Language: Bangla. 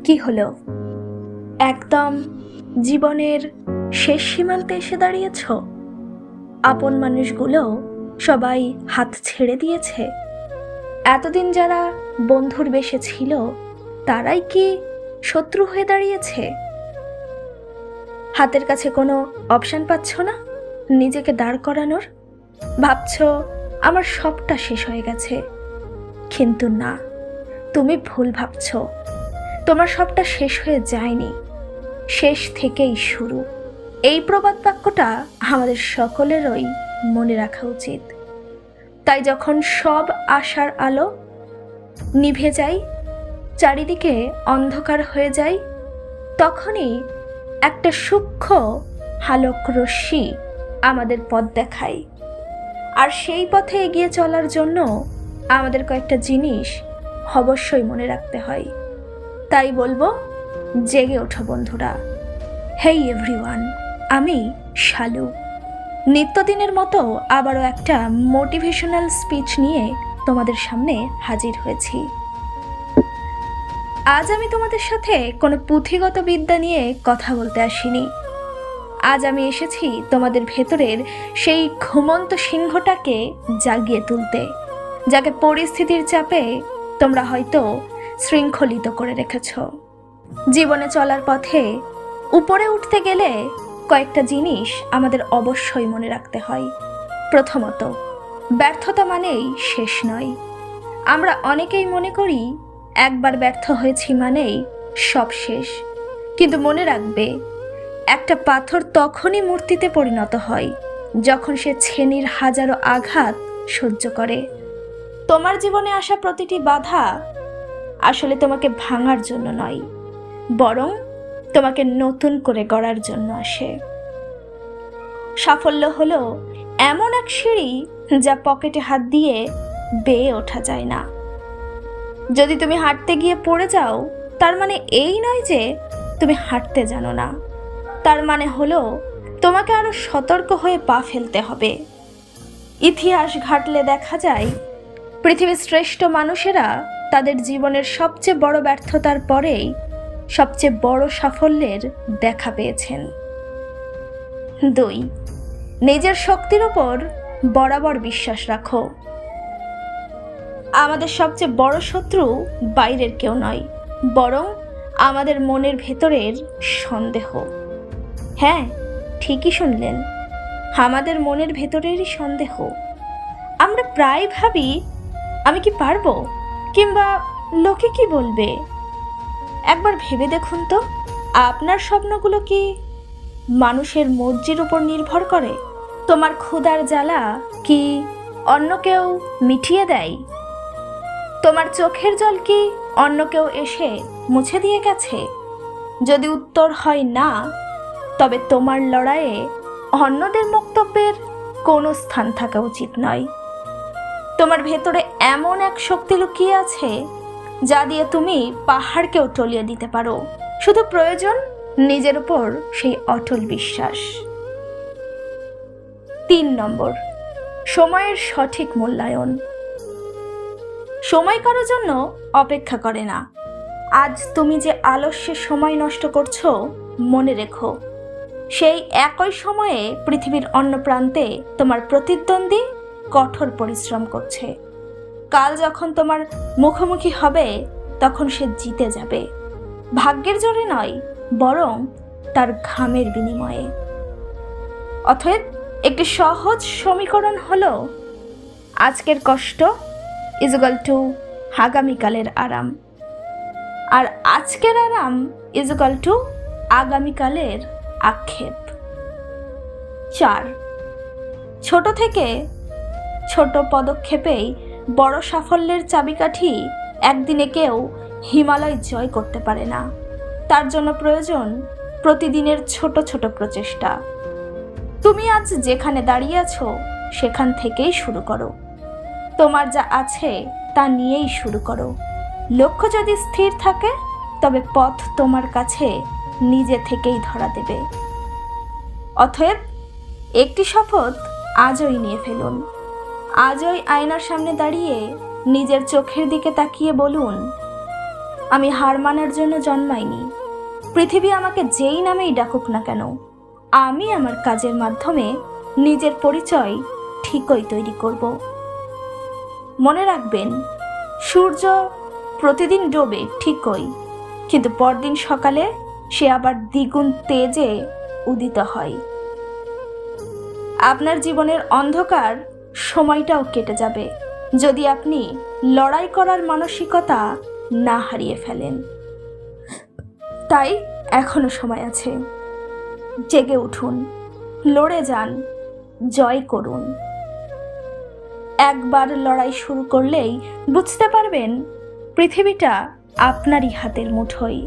কি হলো? একদম জীবনের শেষ সীমান্তে এসে দাঁড়িয়েছ? আপন মানুষগুলো সবাই হাত ছেড়ে দিয়েছে? এতদিন যারা বন্ধুর বেশে ছিল তারাই কি শত্রু হয়ে দাঁড়িয়েছে? হাতের কাছে কোনো অপশন পাচ্ছ না নিজেকে দাঁড় করানোর? ভাবছ আমার সবটা শেষ হয়ে গেছে, কিন্তু না, তুমি ভুল ভাবছ। তোমার সবটা শেষ হয়ে যায়নি, শেষ থেকেই শুরু। এই প্রবাদ বাক্যটা আমাদের সকলেরই মনে রাখা উচিত। তাই যখন সব আশার আলো নিভে যায়, চারিদিকে অন্ধকার হয়ে যায়, তখনই একটা সূক্ষ্ম আলোক রশ্মি আমাদের পথ দেখায়। আর সেই পথে এগিয়ে চলার জন্য আমাদের কয়েকটা জিনিস অবশ্যই মনে রাখতে হয়। তাই বলবো, জেগে ওঠো বন্ধুরা। হেই এভরিওয়ান, আমি শালু নিত্যদিনের মতো আবারও একটা মোটিভেশনাল স্পিচ নিয়ে তোমাদের সামনে হাজির হয়েছি। আজ আমি তোমাদের সাথে কোনো পুঁথিগত বিদ্যা নিয়ে কথা বলতে আসিনি। আজ আমি এসেছি তোমাদের ভেতরের সেই ঘুমন্ত সিংহটাকে জাগিয়ে তুলতে, যাকে পরিস্থিতির চাপে তোমরা হয়তো শৃঙ্খলিত করে রেখেছ। জীবনে চলার পথে উপরে উঠতে গেলে কয়েকটা জিনিস আমাদের অবশ্যই মনে রাখতে হয়। প্রথমত, ব্যর্থতা মানেই শেষ নয়। আমরা অনেকেই মনে করি একবার ব্যর্থ হয়েছি মানেই সব শেষ। কিন্তু মনে রাখবে, একটা পাথর তখনই মূর্তিতে পরিণত হয় যখন সে ছেনির হাজারো আঘাত সহ্য করে। তোমার জীবনে আসা প্রতিটি বাধা আসলে তোমাকে ভাঙার জন্য নয়, বরং তোমাকে নতুন করে গড়ার জন্য আসে। সাফল্য হলো এমন এক সিঁড়ি যা পকেটে হাত দিয়ে বেয়ে ওঠা যায় না। যদি তুমি হাঁটতে গিয়ে পড়ে যাও, তার মানে এই নয় যে তুমি হাঁটতে জানো না। তার মানে হলো তোমাকে আরো সতর্ক হয়ে পা ফেলতে হবে। ইতিহাস ঘাটলে দেখা যায়, পৃথিবীর শ্রেষ্ঠ মানুষেরা তাদের জীবনের সবচেয়ে বড় ব্যর্থতার পরেই সবচেয়ে বড় সাফল্যের দেখা পেয়েছেন। 2, নিজের শক্তির উপর বরাবর বিশ্বাস রাখো। আমাদের সবচেয়ে বড় শত্রু বাইরের কেউ নয়, বরং আমাদের মনের ভেতরের সন্দেহ। হ্যাঁ, ঠিকই শুনলেন, আমাদের মনের ভেতরেরই সন্দেহ। আমরা প্রায় ভাবি, আমি কি পারবো, কিংবা লোকে কি বলবে। একবার ভেবে দেখুন তো, আপনার স্বপ্নগুলো কি মানুষের মর্জির উপর নির্ভর করে? তোমার ক্ষুধার জ্বালা কি অন্য কেউ মিটিয়ে দেয়? তোমার চোখের জল কি অন্য কেউ এসে মুছে দিয়ে গেছে? যদি উত্তর হয় না, তবে তোমার লড়াইয়ে অন্যদের বক্তব্যের কোনো স্থান থাকা উচিত নয়। তোমার ভেতরে এমন এক শক্তি লুকিয়ে আছে যা দিয়ে তুমি পাহাড়কেও টলিয়ে দিতে পারো। শুধু প্রয়োজন নিজের উপর সেই অটল বিশ্বাস। 3 নম্বর, সময়ের সঠিক মূল্যায়ন। সময় কারোর জন্য অপেক্ষা করে না। আজ তুমি যে আলস্যে সময় নষ্ট করছো, মনে রেখো, সেই একই সময়ে পৃথিবীর অন্য প্রান্তে তোমার প্রতিদ্বন্দ্বী কঠোর পরিশ্রম করছে। কাল যখন তোমার মুখোমুখি হবে, তখন সে জিতে যাবে, ভাগ্যের জোরে নয়, বরং তার ঘামের বিনিময়ে। অতএব একটি সহজ সমীকরণ হলো, আজকের কষ্ট ইজুগাল টু আগামীকালের আরাম, আর আজকের আরাম ইজুগাল টু আগামীকালের আক্ষেপ। 4, ছোট থেকে ছোট পদক্ষেপেই বড় সাফল্যের চাবিকাঠি। একদিনে কেউ হিমালয় জয় করতে পারে না, তার জন্য প্রয়োজন প্রতিদিনের ছোট ছোট প্রচেষ্টা। তুমি আজ যেখানে দাঁড়িয়ে আছো, সেখান থেকেই শুরু করো। তোমার যা আছে তা নিয়েই শুরু করো। লক্ষ্য যদি স্থির থাকে, তবে পথ তোমার কাছে নিজে থেকেই ধরা দেবে। অতএব একটি শপথ আজই নিয়ে ফেলুন। আজই আয়নার সামনে দাঁড়িয়ে নিজের চোখের দিকে তাকিয়ে বলুন, আমি হার মানার জন্য জন্মাইনি। পৃথিবী আমাকে যেই নামেই ডাকুক না কেন, আমি আমার কাজের মাধ্যমে নিজের পরিচয় ঠিকই তৈরি করব। মনে রাখবেন, সূর্য প্রতিদিন ডোবে ঠিকই, কিন্তু পরদিন সকালে সে আবার দ্বিগুণ তেজে উদিত হয়। আপনার জীবনের অন্ধকার সময়টাও কেটে যাবে যদি আপনি লড়াই করার মানসিকতা না হারিয়ে ফেলেন। তাই এখনো সময় আছে। জেগে উঠুন, লড়ে যান, জয় করুন। একবার লড়াই শুরু করলেই বুঝতে পারবেন পৃথিবীটা আপনারই হাতের মুঠোয়।